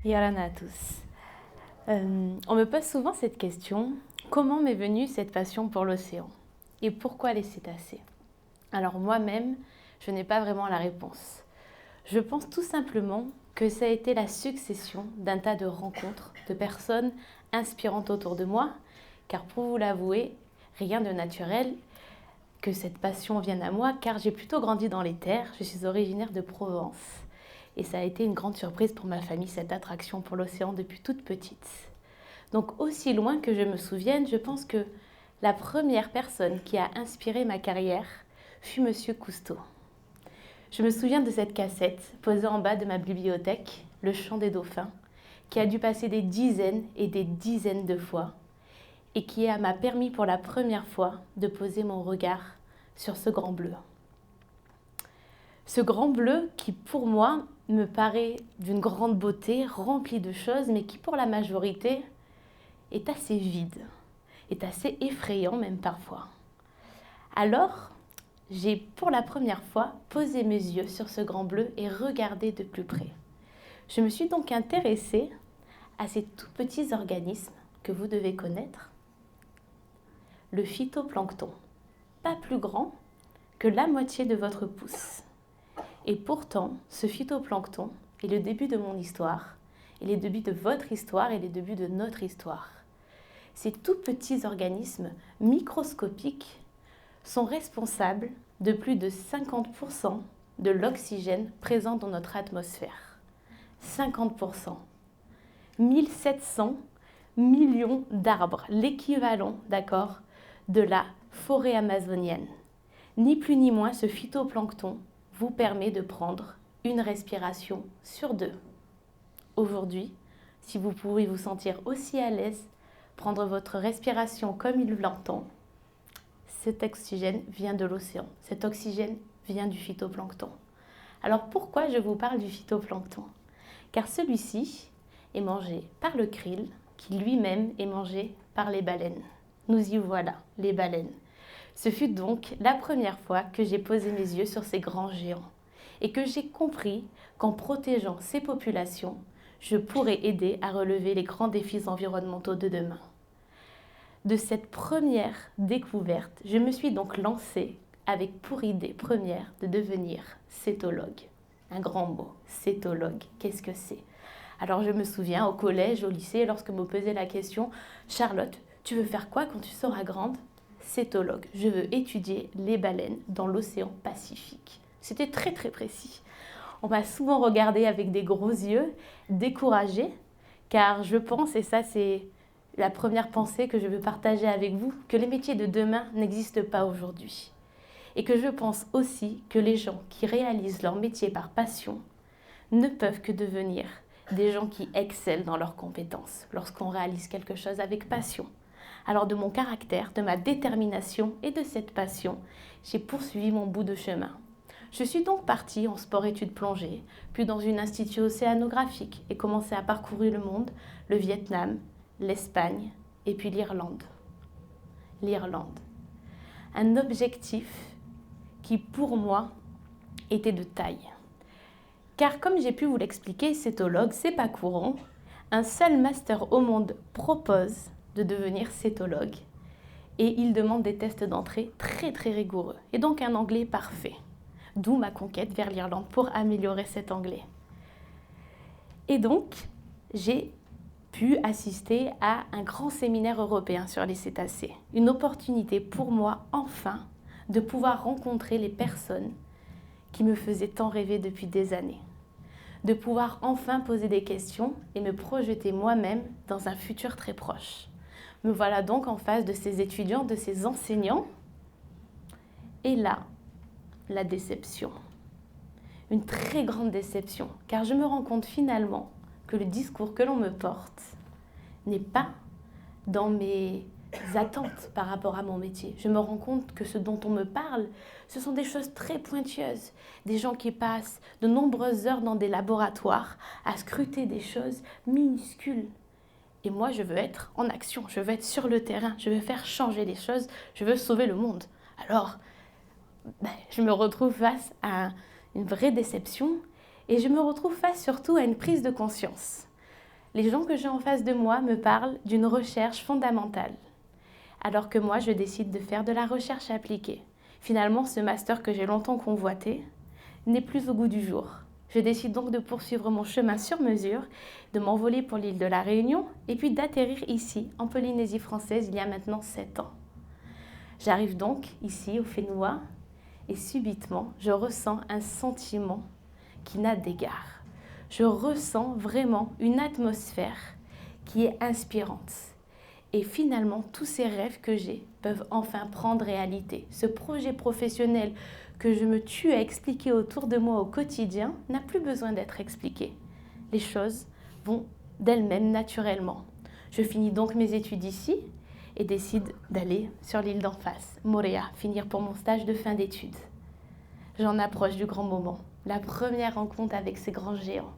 Yorana à tous. On me pose souvent cette question, comment m'est venue cette passion pour l'océan? Et pourquoi les cétacés? Alors moi-même, je n'ai pas vraiment la réponse. Je pense tout simplement que ça a été la succession d'un tas de rencontres, de personnes inspirantes autour de moi, car pour vous l'avouer, rien de naturel que cette passion vienne à moi, car j'ai plutôt grandi dans les terres, je suis originaire de Provence. Et ça a été une grande surprise pour ma famille, cette attraction pour l'océan depuis toute petite. Donc aussi loin que je me souvienne, je pense que la première personne qui a inspiré ma carrière fut Monsieur Cousteau. Je me souviens de cette cassette posée en bas de ma bibliothèque, Le chant des dauphins, qui a dû passer des dizaines et des dizaines de fois et qui m'a permis pour la première fois de poser mon regard sur ce grand bleu. Ce grand bleu qui pour moi me paraît d'une grande beauté, rempli de choses, mais qui pour la majorité est assez vide, est assez effrayant même parfois. Alors, j'ai pour la première fois posé mes yeux sur ce grand bleu et regardé de plus près. Je me suis donc intéressée à ces tout petits organismes que vous devez connaître, le phytoplancton, pas plus grand que la moitié de votre pouce. Et pourtant, ce phytoplancton est le début de mon histoire, est le début de votre histoire et le début de notre histoire. Ces tout petits organismes microscopiques sont responsables de plus de 50% de l'oxygène présent dans notre atmosphère. 50%. 1700 millions d'arbres, l'équivalent, d'accord, de la forêt amazonienne. Ni plus ni moins, ce phytoplancton vous permet de prendre une respiration sur 2. Aujourd'hui, si vous pouvez vous sentir aussi à l'aise, prendre votre respiration comme il l'entend, cet oxygène vient de l'océan. Cet oxygène vient du phytoplancton. Alors pourquoi je vous parle du phytoplancton? Car celui-ci est mangé par le krill, qui lui-même est mangé par les baleines. Nous y voilà, les baleines. Ce fut donc la première fois que j'ai posé mes yeux sur ces grands géants et que j'ai compris qu'en protégeant ces populations, je pourrais aider à relever les grands défis environnementaux de demain. De cette première découverte, je me suis donc lancée avec pour idée première de devenir cétologue. Un grand mot, cétologue, qu'est-ce que c'est? Alors je me souviens au collège, au lycée, lorsque me posait la question « Charlotte, tu veux faire quoi quand tu seras grande ?» Cétologue, je veux étudier les baleines dans l'océan Pacifique. C'était très très précis. On m'a souvent regardée avec des gros yeux, découragée, car je pense, et ça c'est la première pensée que je veux partager avec vous, que les métiers de demain n'existent pas aujourd'hui. Et que je pense aussi que les gens qui réalisent leur métier par passion ne peuvent que devenir des gens qui excellent dans leurs compétences lorsqu'on réalise quelque chose avec passion. Alors de mon caractère, de ma détermination et de cette passion, j'ai poursuivi mon bout de chemin. Je suis donc partie en sport-études plongée, puis dans une institut océanographique et commencé à parcourir le monde, le Vietnam, l'Espagne et puis l'Irlande. L'Irlande. Un objectif qui pour moi était de taille. Car comme j'ai pu vous l'expliquer, cétologue, c'est pas courant. Un seul master au monde propose de devenir cétologue et il demande des tests d'entrée très très rigoureux et donc un anglais parfait. D'où ma conquête vers l'Irlande pour améliorer cet anglais. Et donc, j'ai pu assister à un grand séminaire européen sur les cétacés. Une opportunité pour moi, enfin, de pouvoir rencontrer les personnes qui me faisaient tant rêver depuis des années. De pouvoir enfin poser des questions et me projeter moi-même dans un futur très proche. Me voilà donc en face de ces étudiants, de ces enseignants. Et là, la déception. Une très grande déception, car je me rends compte finalement que le discours que l'on me porte n'est pas dans mes attentes par rapport à mon métier. Je me rends compte que ce dont on me parle, ce sont des choses très pointueuses. Des gens qui passent de nombreuses heures dans des laboratoires à scruter des choses minuscules. Et moi, je veux être en action, je veux être sur le terrain, je veux faire changer les choses, je veux sauver le monde. Alors, je me retrouve face à une vraie déception et je me retrouve face surtout à une prise de conscience. Les gens que j'ai en face de moi me parlent d'une recherche fondamentale, alors que moi, je décide de faire de la recherche appliquée. Finalement, ce master que j'ai longtemps convoité n'est plus au goût du jour. Je décide donc de poursuivre mon chemin sur mesure, de m'envoler pour l'île de la Réunion et puis d'atterrir ici, en Polynésie française, il y a maintenant 7 ans. J'arrive donc ici, au Fénois, et subitement, je ressens un sentiment qui n'a d'égard. Je ressens vraiment une atmosphère qui est inspirante. Et finalement, tous ces rêves que j'ai peuvent enfin prendre réalité. Ce projet professionnel que je me tue à expliquer autour de moi au quotidien n'a plus besoin d'être expliqué. Les choses vont d'elles-mêmes naturellement. Je finis donc mes études ici et décide d'aller sur l'île d'en face, Moorea, finir pour mon stage de fin d'études. J'en approche du grand moment, la première rencontre avec ces grands géants.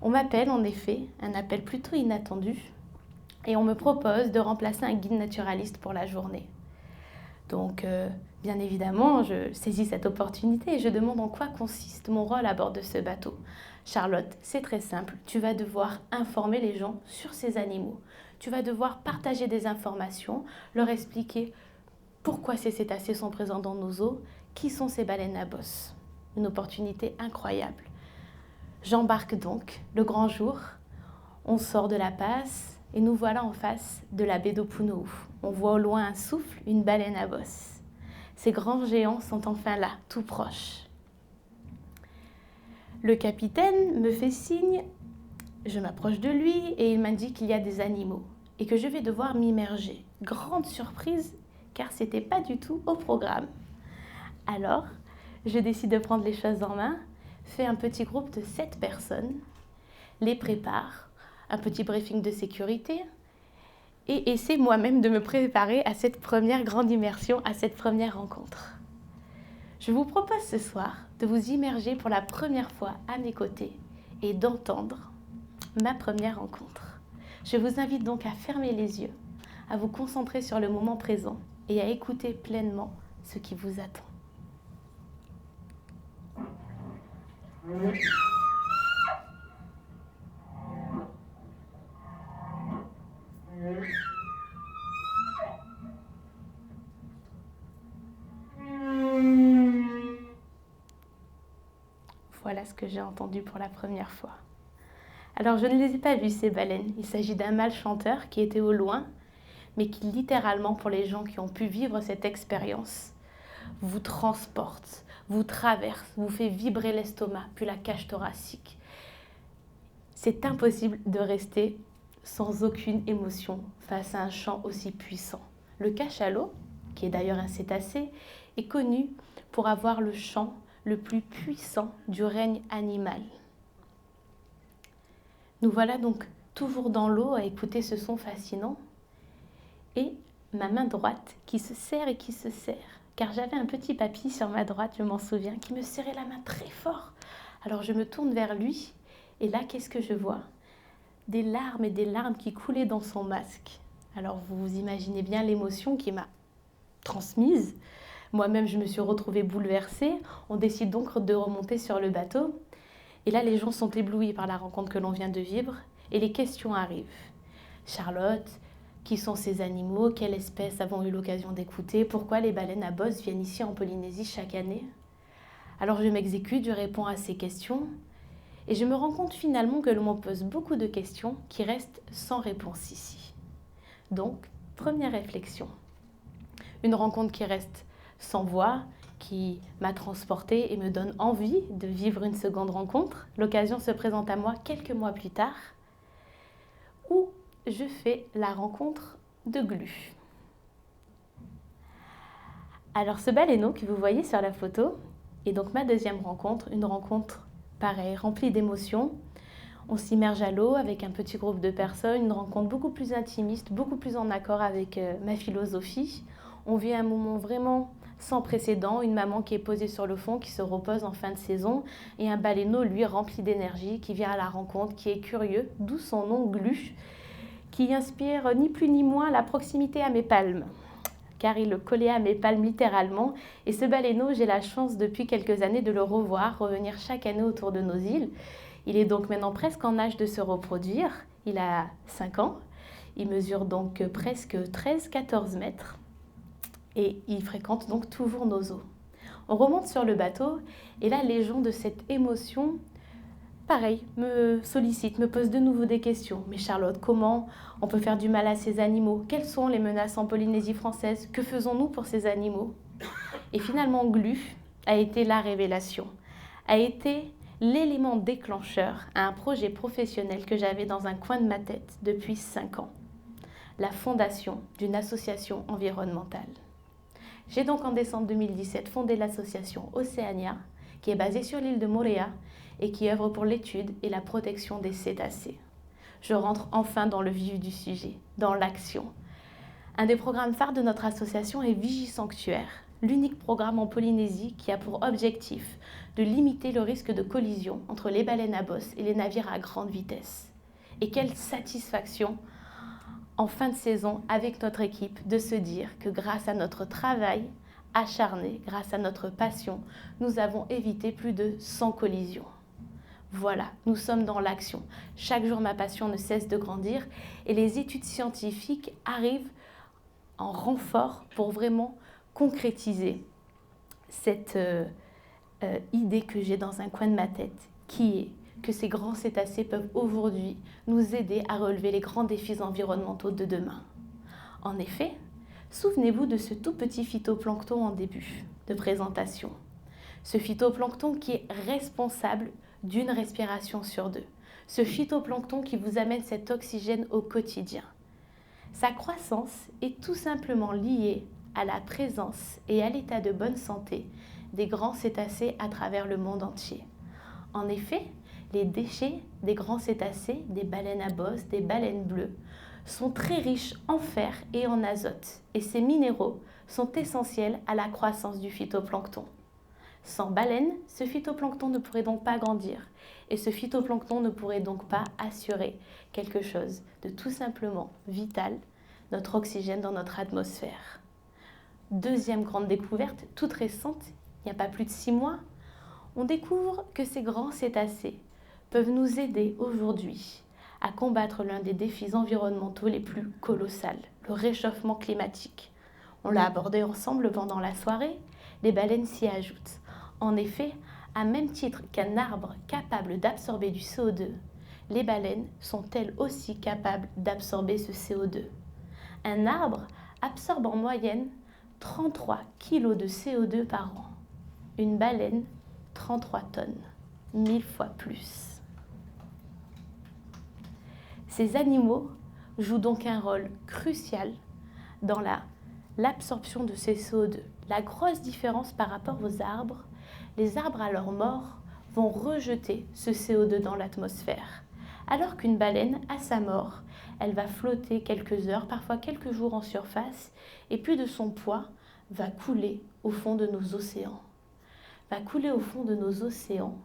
On m'appelle en effet, un appel plutôt inattendu, et on me propose de remplacer un guide naturaliste pour la journée. Donc, bien évidemment, je saisis cette opportunité et je demande en quoi consiste mon rôle à bord de ce bateau. Charlotte, c'est très simple, tu vas devoir informer les gens sur ces animaux. Tu vas devoir partager des informations, leur expliquer pourquoi ces cétacés sont présents dans nos eaux, qui sont ces baleines à bosse. Une opportunité incroyable. J'embarque donc, le grand jour, on sort de la passe et nous voilà en face de la baie d'Opunouh. On voit au loin un souffle, une baleine à bosse. Ces grands géants sont enfin là, tout proches. Le capitaine me fait signe, je m'approche de lui et il m'indique qu'il y a des animaux et que je vais devoir m'immerger. Grande surprise, car ce n'était pas du tout au programme. Alors, je décide de prendre les choses en main, fais un petit groupe de 7 personnes, les prépare, un petit briefing de sécurité et essaie moi-même de me préparer à cette première grande immersion, à cette première rencontre. Je vous propose ce soir de vous immerger pour la première fois à mes côtés et d'entendre ma première rencontre. Je vous invite donc à fermer les yeux, à vous concentrer sur le moment présent et à écouter pleinement ce qui vous attend. Voilà ce que j'ai entendu pour la première fois. Alors je ne les ai pas vues ces baleines, il s'agit d'un mâle chanteur qui était au loin, mais qui littéralement pour les gens qui ont pu vivre cette expérience, vous transporte, vous traverse, vous fait vibrer l'estomac, puis la cage thoracique. C'est impossible de rester sans aucune émotion face à un chant aussi puissant. Le cachalot, qui est d'ailleurs un cétacé, est connu pour avoir le chant le plus puissant du règne animal. Nous voilà donc toujours dans l'eau à écouter ce son fascinant et ma main droite qui se serre et qui se serre, car j'avais un petit papy sur ma droite, je m'en souviens, qui me serrait la main très fort. Alors je me tourne vers lui et là, qu'est-ce que je vois ? Des larmes et des larmes qui coulaient dans son masque. Alors vous imaginez bien l'émotion qui m'a transmise. Moi-même, je me suis retrouvée bouleversée. On décide donc de remonter sur le bateau. Et là, les gens sont éblouis par la rencontre que l'on vient de vivre. Et les questions arrivent. Charlotte, qui sont ces animaux? Quelle espèce avons eu l'occasion d'écouter? Pourquoi les baleines à bosse viennent ici en Polynésie chaque année? Alors je m'exécute, je réponds à ces questions. Et je me rends compte finalement que l'on me pose beaucoup de questions qui restent sans réponse ici. Donc, première réflexion. Une rencontre qui reste sans voix, qui m'a transportée et me donne envie de vivre une seconde rencontre. L'occasion se présente à moi quelques mois plus tard, où je fais la rencontre de Glu. Alors ce baleineau que vous voyez sur la photo est donc ma deuxième rencontre, une rencontre pareil, rempli d'émotions. On s'immerge à l'eau avec un petit groupe de personnes, une rencontre beaucoup plus intimiste, beaucoup plus en accord avec ma philosophie. On vit un moment vraiment sans précédent, une maman qui est posée sur le fond, qui se repose en fin de saison, et un baleineau, lui, rempli d'énergie, qui vient à la rencontre, qui est curieux, d'où son nom Glu, qui inspire ni plus ni moins la proximité à mes palmes, car il le collait à mes palmes littéralement. Et ce baleineau, j'ai la chance depuis quelques années de le revoir, revenir chaque année autour de nos îles. Il est donc maintenant presque en âge de se reproduire. Il a 5 ans. Il mesure donc presque 13-14 mètres. Et il fréquente donc toujours nos eaux. On remonte sur le bateau et là, les gens de cette émotion, pareil, me sollicitent, me posent de nouveau des questions. Mais Charlotte, comment on peut faire du mal à ces animaux? Quelles sont les menaces en Polynésie française? Que faisons-nous pour ces animaux? Et finalement, Glu a été la révélation, a été l'élément déclencheur à un projet professionnel que j'avais dans un coin de ma tête depuis 5 ans. La fondation d'une association environnementale. J'ai donc en décembre 2017 fondé l'association Océania, qui est basée sur l'île de Moorea et qui œuvre pour l'étude et la protection des cétacés. Je rentre enfin dans le vif du sujet, dans l'action. Un des programmes phares de notre association est Vigisanctuaire, l'unique programme en Polynésie qui a pour objectif de limiter le risque de collision entre les baleines à bosse et les navires à grande vitesse. Et quelle satisfaction en fin de saison avec notre équipe de se dire que grâce à notre travail acharné, grâce à notre passion, nous avons évité plus de 100 collisions. Voilà, nous sommes dans l'action. Chaque jour, ma passion ne cesse de grandir et les études scientifiques arrivent en renfort pour vraiment concrétiser cette idée que j'ai dans un coin de ma tête, qui est que ces grands cétacés peuvent aujourd'hui nous aider à relever les grands défis environnementaux de demain. En effet, souvenez-vous de ce tout petit phytoplancton en début de présentation. Ce phytoplancton qui est responsable d'une respiration sur 2. Ce phytoplancton qui vous amène cet oxygène au quotidien. Sa croissance est tout simplement liée à la présence et à l'état de bonne santé des grands cétacés à travers le monde entier. En effet, les déchets des grands cétacés, des baleines à bosse, des baleines bleues, sont très riches en fer et en azote, et ces minéraux sont essentiels à la croissance du phytoplancton. Sans baleines, ce phytoplancton ne pourrait donc pas grandir, et ce phytoplancton ne pourrait donc pas assurer quelque chose de tout simplement vital, notre oxygène dans notre atmosphère. Deuxième grande découverte, toute récente, il n'y a pas plus de 6 mois, on découvre que ces grands cétacés peuvent nous aider aujourd'hui à combattre l'un des défis environnementaux les plus colossaux, le réchauffement climatique. On l'a abordé ensemble pendant la soirée, les baleines s'y ajoutent. En effet, à même titre qu'un arbre capable d'absorber du CO2, les baleines sont elles aussi capables d'absorber ce CO2. Un arbre absorbe en moyenne 33 kg de CO2 par an. Une baleine, 33 tonnes, 1000 fois plus. Ces animaux jouent donc un rôle crucial dans l'absorption de ces CO2. La grosse différence par rapport aux arbres, les arbres à leur mort vont rejeter ce CO2 dans l'atmosphère. Alors qu'une baleine, à sa mort, elle va flotter quelques heures, parfois quelques jours en surface, et plus de son poids va couler au fond de nos océans. Va couler au fond de nos océans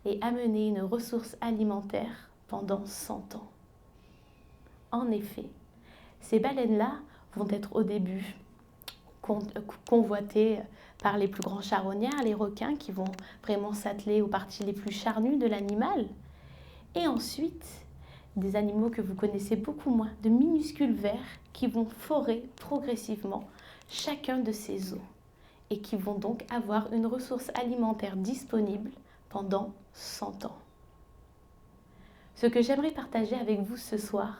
et amener une ressource alimentaire pendant 100 ans. En effet, ces baleines-là vont être au début convoitées par les plus grands charognards, les requins, qui vont vraiment s'atteler aux parties les plus charnues de l'animal. Et ensuite, des animaux que vous connaissez beaucoup moins, de minuscules vers qui vont forer progressivement chacun de ces os et qui vont donc avoir une ressource alimentaire disponible pendant 100 ans. Ce que j'aimerais partager avec vous ce soir,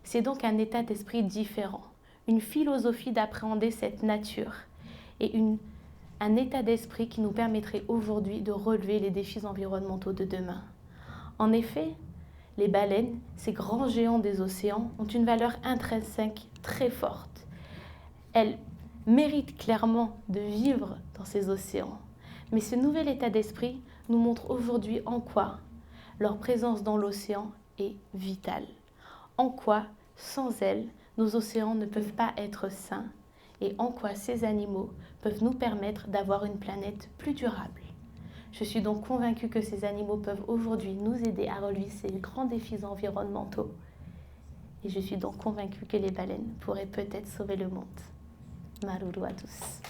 c'est donc un état d'esprit différent, une philosophie d'appréhender cette nature et un état d'esprit qui nous permettrait aujourd'hui de relever les défis environnementaux de demain. En effet, les baleines, ces grands géants des océans, ont une valeur intrinsèque très forte. Elles méritent clairement de vivre dans ces océans. Mais ce nouvel état d'esprit nous montre aujourd'hui en quoi leur présence dans l'océan est vitale. En quoi, sans elles, nos océans ne peuvent pas être sains et en quoi ces animaux peuvent nous permettre d'avoir une planète plus durable. Je suis donc convaincue que ces animaux peuvent aujourd'hui nous aider à relever ces grands défis environnementaux. Et je suis donc convaincue que les baleines pourraient peut-être sauver le monde. Maruru à tous.